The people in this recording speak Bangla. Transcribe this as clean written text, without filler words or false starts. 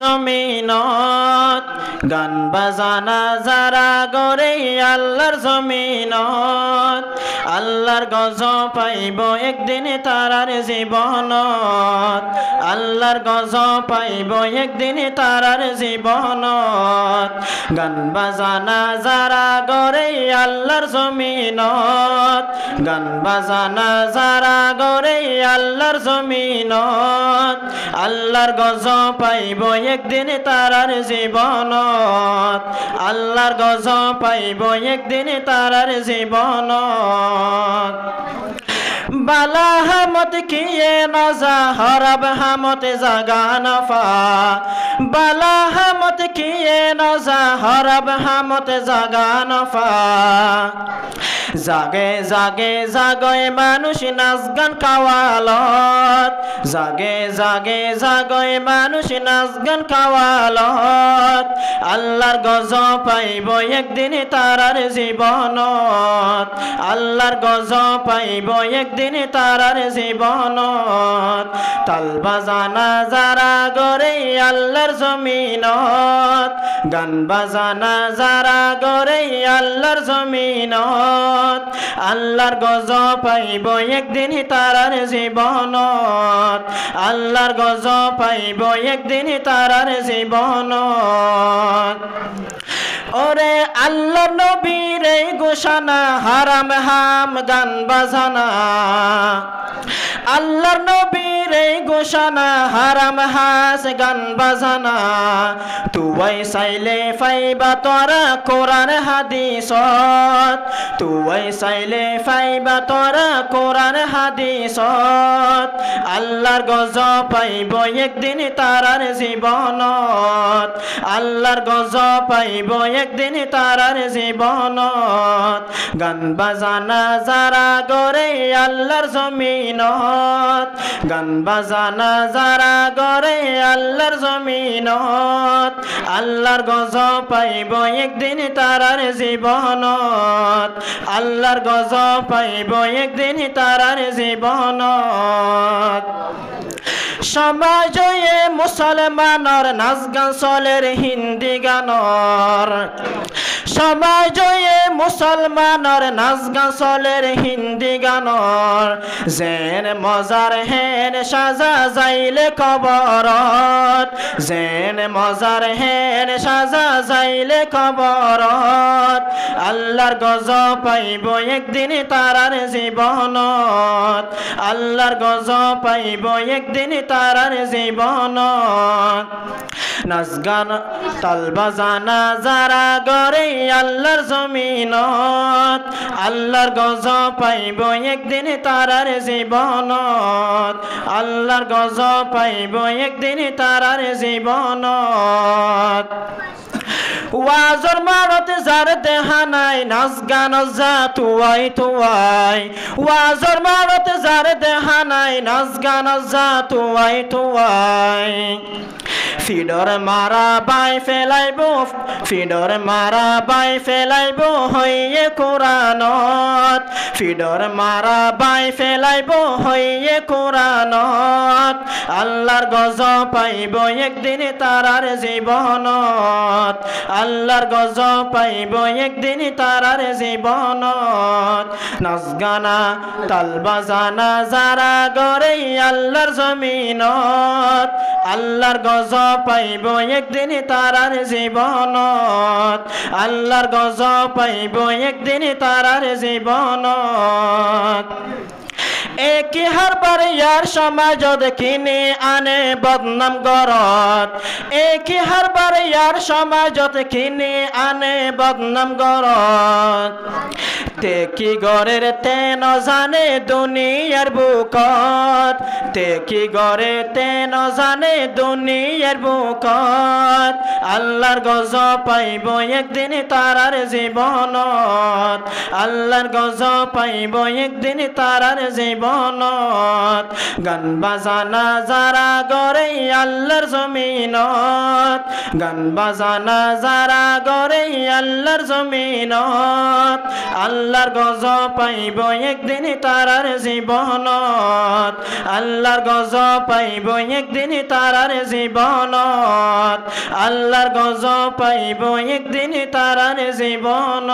জমিনত গান বাজানা যারা গরে আল্লাহর জমিনত আল্লাহর গজব পাইব একদিন তারার জীবনত আল্লাহর গজব পাইব একদিন তারার জীবনত গান বাজানা যারা গরে আল্লাহর জমিনত গান বাজানা যারা গরে আল্লাহর জমিনত আল্লাহর গজব পাইব একদিন তারার জীবনত আল্লাহর গজব পাইব একদিন তারার জীবনত বালা হামত কিয়ে নজা হরব হামত জাগা নফা বালা হামত কিয়ে নজা হরব হামত জাগা নফা জাগে জাগে জাগয় মানুষ নাচ গান কাওয়ালত জাগে জাগে জাগয় মানুষ নাচ গান কাওয়ালত আল্লাহর গজব পাইব একদিন তারার জীবনত আল্লাহর গজব পাইব একদিন তারার জীবনত তাল বাজানা যারা গরে আল্লাহর জমিনত গান বাজানা যারা গরে আল্লাহর জমিনত আল্লাহর গজব পাইব একদিন তারার জীবনত আল্লাহর গজব পাইব একদিন তারার জীবনত ওরে আল্লাহ নবীর এই ঘোষণা হারাম হাম গান বাজানা আল্লাহর নবীর এই ঘোষণা হারাম হাস গান বাজানা তুই চাইলে পাইবা তোরা কোরআন হাদিসত তুই চাইলে পাইবা তোরা কোরআন হাদিসত আল্লাহর গজব পাইব একদিন তারার জীবনত আল্লাহর গজব পাইব একদিন তারার জীবনত গান বাজানা যারা গরে আল্লাহর জমিনত গান বাজানা যারা গরে আল্লাহর জমিনত আল্লাহর গজব পাইব একদিন তারার জীবনত আল্লাহর গজব পাইব একদিন তারার জীবনত সমাজে মুসলমানর নাচ গান চলের হিন্দি গানর সমাজে মুসলমানর নাচ গান চলের হিন্দি গানর যেন মজার হেন সাজা যাইলে কবরত যেন মজার হেন সাজা যাইলে কবরত আল্লাহর গজব পাইব একদিন তারার জীবনত আল্লাহর গজব পাইব একদিন তারার জীবনত নাচ গান তাল বাজানা যারা গরে আল্লাহর জমিনত আল্লাহর গজব পাইব একদিন তারার জীবনত আল্লাহর গজব পাইব একদিন তারার জীবনত ওয়াজর মারতে যার দেহা নাই নাচ গান যা তুয়াই তুয়াই ওয়াজর মারতে যার দেহা নাই নাচ গান যা তুয়াই তুয়াই ফিডর মারা বাই ফেলাইব ফিডর মারা বাই ফেলাইব হইয়ে কোরআনত ফিডর মারা বাই ফেলাইব হইয়ে কোরআনত আল্লাহর গজব পাইব একদিন তারার জীবনত আল্লাহর গজব পাইব একদিন তারার জীবনত নাচ গানা তাল বাজানা যারা গরে আল্লাহর জমিনত আল্লাহর গজব পাইব একদিন তারার জীবনত আল্লাহর গজব পাইব একদিন তারার জীবনত একি হারবার ইয়ার সমাজত কিনে আনে বদনাম গরত একি হারবার ইয়ার সমাজত কিনে আনে বদনাম গরত তে কি গরের তে ন জানে দুনিয়ার বুকত তে কি গরে তে ন জানে দুনিয়ার বুকত আল্লাহর গজব পাইব একদিন তারার জীবনত আল্লাহর গজব পাইব একদিন তারার জীবনত গান বাজানা যারা গরে আল্লাহর জমিনত গান বাজানা যারা গরে আল্লাহর জমিনত আল্লাহ আল্লাহর গজব পাইব একদিন তারার জীবনত, আল্লাহর গজব পাইব একদিন তারার জীবনত, আল্লাহর গজব পাইব একদিন তারার জীবনত।